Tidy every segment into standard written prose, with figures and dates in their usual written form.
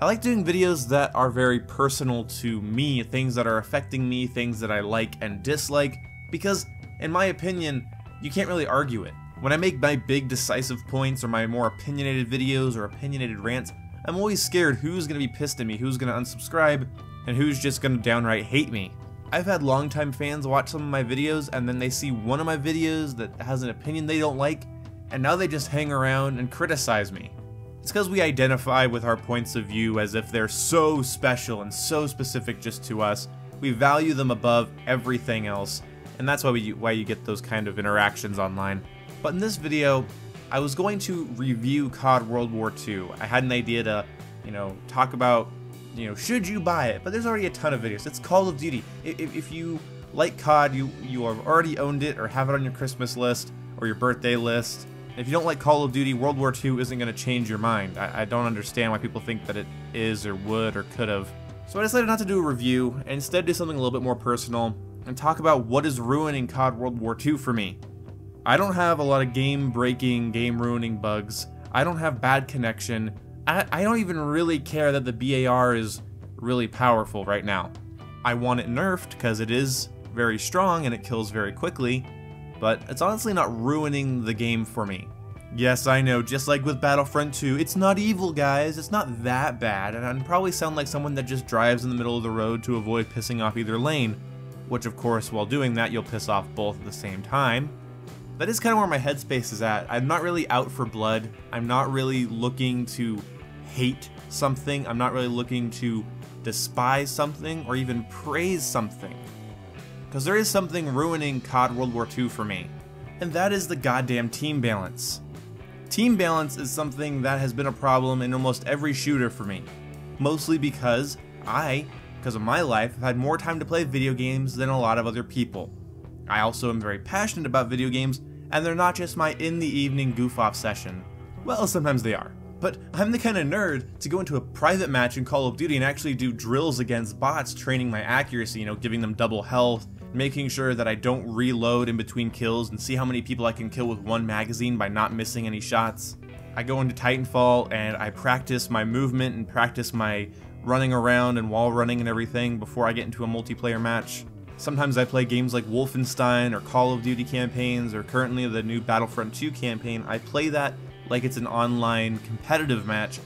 I like doing videos that are very personal to me, things that are affecting me, things that I like and dislike, because, in my opinion, you can't really argue it. When I make my big decisive points or my more opinionated videos or opinionated rants, I'm always scared who's going to be pissed at me, who's going to unsubscribe, and who's just going to downright hate me. I've had longtime fans watch some of my videos and then they see one of my videos that has an opinion they don't like, and now they just hang around and criticize me. It's because we identify with our points of view as if they're so special and so specific just to us. We value them above everything else, and that's why you get those kind of interactions online. But in this video, I was going to review COD World War II. I had an idea to, talk about, should you buy it? But there's already a ton of videos. It's Call of Duty. If you like COD, you have already owned it or have it on your Christmas list or your birthday list. If you don't like Call of Duty, World War II isn't going to change your mind. I don't understand why people think that it is or would or could have. So I decided not to do a review and instead do something a little bit more personal and talk about what is ruining COD World War II for me. I don't have a lot of game-breaking, game-ruining bugs. I don't have bad connection. I don't even really care that the BAR is really powerful right now. I want it nerfed because it is very strong and it kills very quickly, but it's honestly not ruining the game for me. Yes, I know, just like with Battlefront 2, it's not evil, guys. It's not that bad, and I'd probably sound like someone that just drives in the middle of the road to avoid pissing off either lane, which of course, while doing that, you'll piss off both at the same time. That is kind of where my headspace is at. I'm not really out for blood. I'm not really looking to hate something. I'm not really looking to despise something or even praise something. Because there is something ruining COD World War II for me, and that is the goddamn team balance. Team balance is something that has been a problem in almost every shooter for me, mostly because because of my life, have had more time to play video games than a lot of other people. I also am very passionate about video games, and they're not just my in-the-evening goof-off session. Well, sometimes they are. But I'm the kind of nerd to go into a private match in Call of Duty and actually do drills against bots, training my accuracy, giving them double health, making sure that I don't reload in between kills and see how many people I can kill with one magazine by not missing any shots. I go into Titanfall and I practice my movement and practice my running around and wall running and everything before I get into a multiplayer match. Sometimes I play games like Wolfenstein or Call of Duty campaigns, or currently the new Battlefront 2 campaign. I play that like it's an online competitive match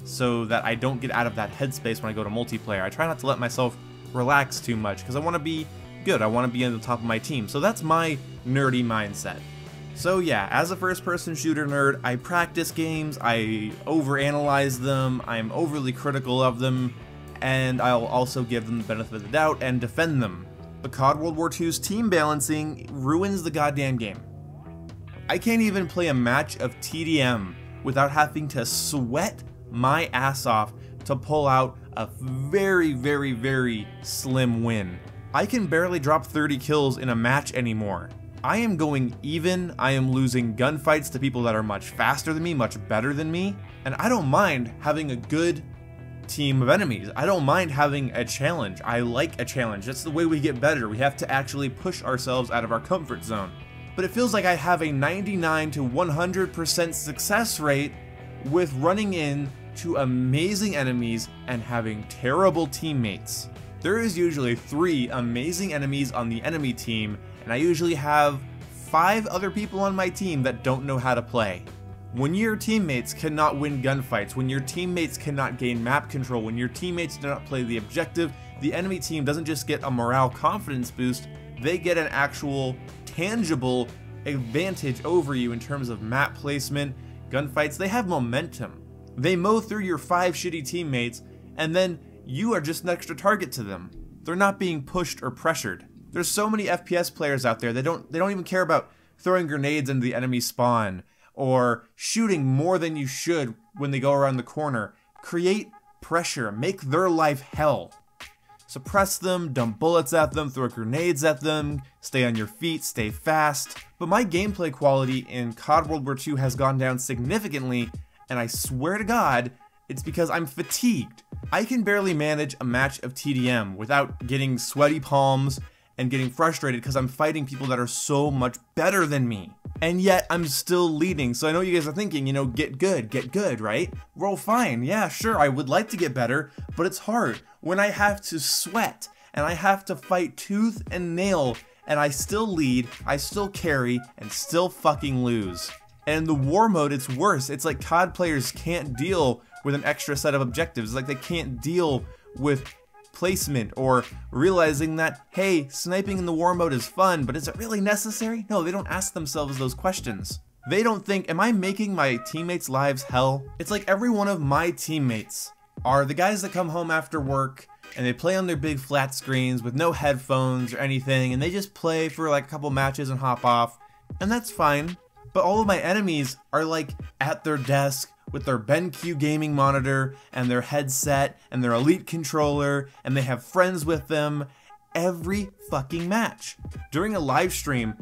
so that I don't get out of that headspace when I go to multiplayer. I try not to let myself relax too much because I want to be good. I want to be at the top of my team. So that's my nerdy mindset. So yeah, as a first-person shooter nerd, I practice games, I overanalyze them, I'm overly critical of them, and I'll also give them the benefit of the doubt and defend them. But COD World War II's team balancing ruins the goddamn game. I can't even play a match of TDM without having to sweat my ass off to pull out a very, very, very slim win. I can barely drop 30 kills in a match anymore. I am going even, I am losing gunfights to people that are much faster than me, much better than me, and I don't mind having a good team of enemies. I don't mind having a challenge. I like a challenge. That's the way we get better. We have to actually push ourselves out of our comfort zone. But it feels like I have a 99 to 100% success rate with running in to amazing enemies and having terrible teammates. There is usually 3 amazing enemies on the enemy team, and I usually have 5 other people on my team that don't know how to play. When your teammates cannot win gunfights, when your teammates cannot gain map control, when your teammates do not play the objective, the enemy team doesn't just get a morale confidence boost, they get an actual tangible advantage over you in terms of map placement, gunfights. They have momentum. They mow through your 5 shitty teammates, and then you are just an extra target to them. They're not being pushed or pressured. There's so many FPS players out there, they don't even care about throwing grenades into the enemy spawn or shooting more than you should when they go around the corner. Create pressure, make their life hell. Suppress them, dump bullets at them, throw grenades at them, stay on your feet, stay fast. But my gameplay quality in COD World War II has gone down significantly, and I swear to God, it's because I'm fatigued. I can barely manage a match of TDM without getting sweaty palms and getting frustrated because I'm fighting people that are so much better than me. and yet I'm still leading. So I know you guys are thinking, you know, get good, right? Roll fine, yeah, sure, I would like to get better, but it's hard when I have to sweat and I have to fight tooth and nail, and I still lead, I still carry, and still fucking lose. And in the war mode, it's worse. It's like COD players can't deal with an extra set of objectives. It's like they can't deal with placement or realizing that, hey, sniping in the war mode is fun, but is it really necessary? No, they don't ask themselves those questions. They don't think, am I making my teammates' lives hell? It's like every one of my teammates are the guys that come home after work and they play on their big flat screens with no headphones or anything, and they just play for like a couple matches and hop off, and that's fine. But all of my enemies are like at their desk with their BenQ gaming monitor and their headset and their Elite controller, and they have friends with them every fucking match. During a live stream,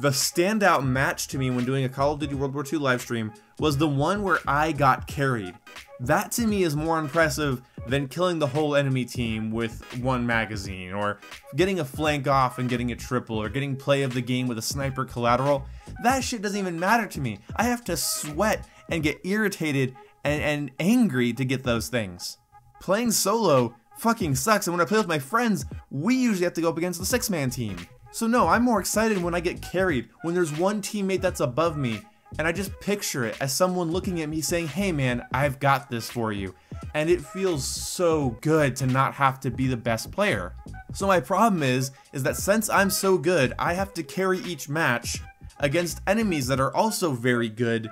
the standout match to me when doing a Call of Duty World War II live stream was the one where I got carried. That to me is more impressive than killing the whole enemy team with one magazine, or getting a flank off and getting a triple, or getting play of the game with a sniper collateral. That shit doesn't even matter to me. I have to sweat and get irritated and angry to get those things. Playing solo fucking sucks, and when I play with my friends, we usually have to go up against the 6-man team. So no, I'm more excited when I get carried, when there's one teammate that's above me, and I just picture it as someone looking at me saying, hey man, I've got this for you. And it feels so good to not have to be the best player. So my problem is that since I'm so good, I have to carry each match against enemies that are also very good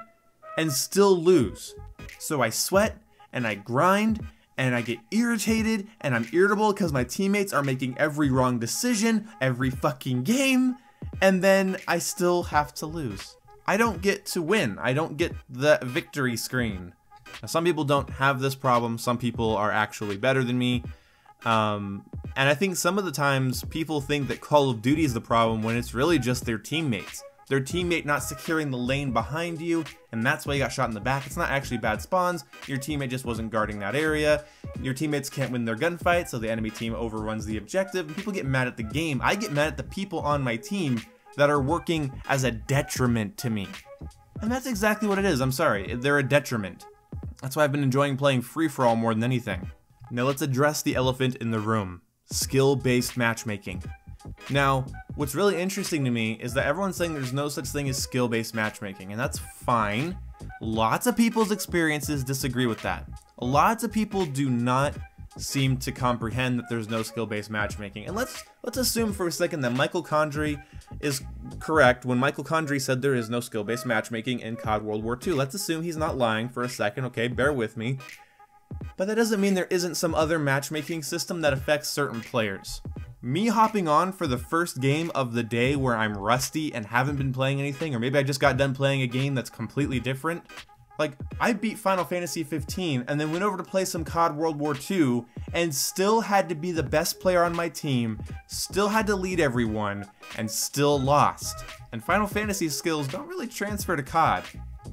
and still lose. So I sweat and I grind and I get irritated and I'm irritable because my teammates are making every wrong decision every fucking game, and then I still have to lose. I don't get to win. I don't get the victory screen. Now, some people don't have this problem. Some people are actually better than me. And I think some of the times people think that Call of Duty is the problem when it's really just their teammates. Their teammate not securing the lane behind you, and that's why you got shot in the back. It's not actually bad spawns. Your teammate just wasn't guarding that area. Your teammates can't win their gunfight, so the enemy team overruns the objective, and people get mad at the game. I get mad at the people on my team that are working as a detriment to me. And that's exactly what it is. I'm sorry. They're a detriment. That's why I've been enjoying playing free-for-all more than anything. Now let's address the elephant in the room. Skill-based matchmaking. Now, what's really interesting to me is that everyone's saying there's no such thing as skill-based matchmaking, and that's fine. Lots of people's experiences disagree with that. Lots of people do not seem to comprehend that there's no skill-based matchmaking. And let's assume for a second that Michael Condrey is correct when Michael Condrey said there is no skill-based matchmaking in COD World War II. Let's assume he's not lying for a second, okay? Bear with me. But that doesn't mean there isn't some other matchmaking system that affects certain players. Me hopping on for the first game of the day where I'm rusty and haven't been playing anything, or maybe I just got done playing a game that's completely different. Like, I beat Final Fantasy 15 and then went over to play some COD World War II and still had to be the best player on my team, still had to lead everyone, and still lost. And Final Fantasy skills don't really transfer to COD.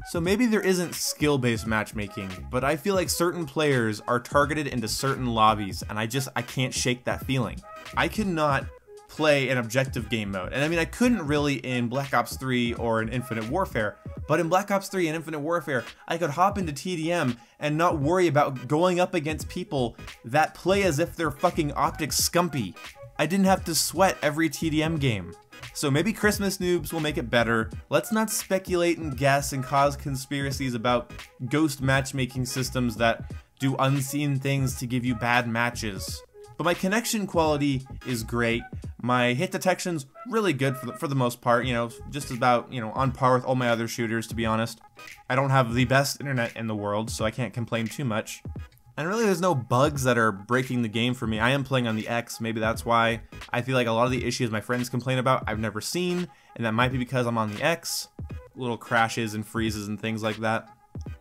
So maybe there isn't skill-based matchmaking, but I feel like certain players are targeted into certain lobbies, and I can't shake that feeling. I cannot play an objective game mode. And I mean, I couldn't really in Black Ops 3 or in Infinite Warfare, but in Black Ops 3 and Infinite Warfare, I could hop into TDM and not worry about going up against people that play as if they're fucking optics scumpy. I didn't have to sweat every TDM game. So maybe Christmas noobs will make it better. Let's not speculate and guess and cause conspiracies about ghost matchmaking systems that do unseen things to give you bad matches. But my connection quality is great. My hit detection's really good for the most part, you know, just about, you know, on par with all my other shooters, to be honest. I don't have the best internet in the world, so I can't complain too much. And really there's no bugs that are breaking the game for me. I am playing on the X, maybe that's why. I feel like a lot of the issues my friends complain about I've never seen, and that might be because I'm on the X. Little crashes and freezes and things like that.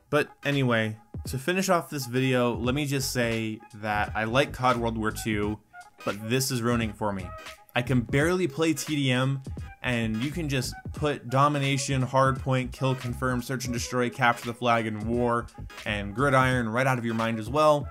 But anyway, to finish off this video, let me just say that I like COD World War II, but this is ruining it for me. I can barely play TDM, and you can just put domination, hardpoint, kill confirm, search and destroy, capture the flag, and war, and gridiron right out of your mind as well,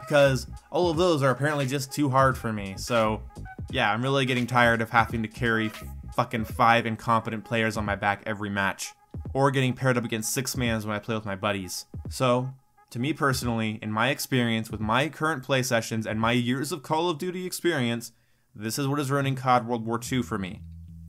because all of those are apparently just too hard for me. So yeah, I'm really getting tired of having to carry fucking 5 incompetent players on my back every match, or getting paired up against 6-mans when I play with my buddies. So, to me personally, in my experience with my current play sessions and my years of Call of Duty experience, this is what is ruining COD World War II for me.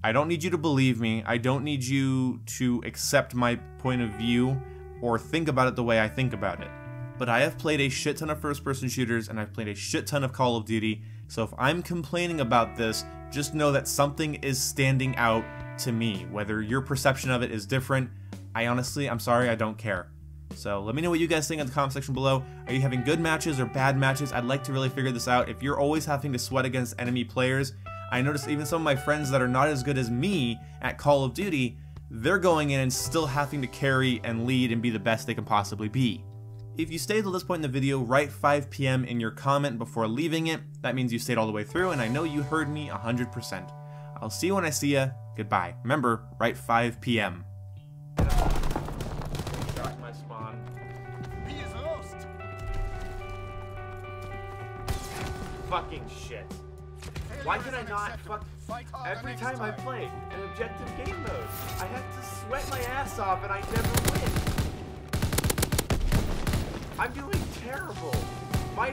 I don't need you to believe me, I don't need you to accept my point of view or think about it the way I think about it. But I have played a shit ton of first-person shooters and I've played a shit ton of Call of Duty, so if I'm complaining about this, just know that something is standing out to me. Whether your perception of it is different, I'm sorry, I don't care. So let me know what you guys think in the comment section below. Are you having good matches or bad matches? I'd like to really figure this out. If you're always having to sweat against enemy players, I noticed even some of my friends that are not as good as me at Call of Duty, they're going in and still having to carry and lead and be the best they can possibly be. If you stayed to this point in the video, write 5 PM in your comment before leaving it. That means you stayed all the way through, and I know you heard me 100%. I'll see you when I see ya. Goodbye. Remember, write 5 PM. Shot my spawn. He is lost. Fucking shit. Why can I not fuck... Every time I play an objective game mode, I have to sweat my ass off and I never win. I'm doing terrible. My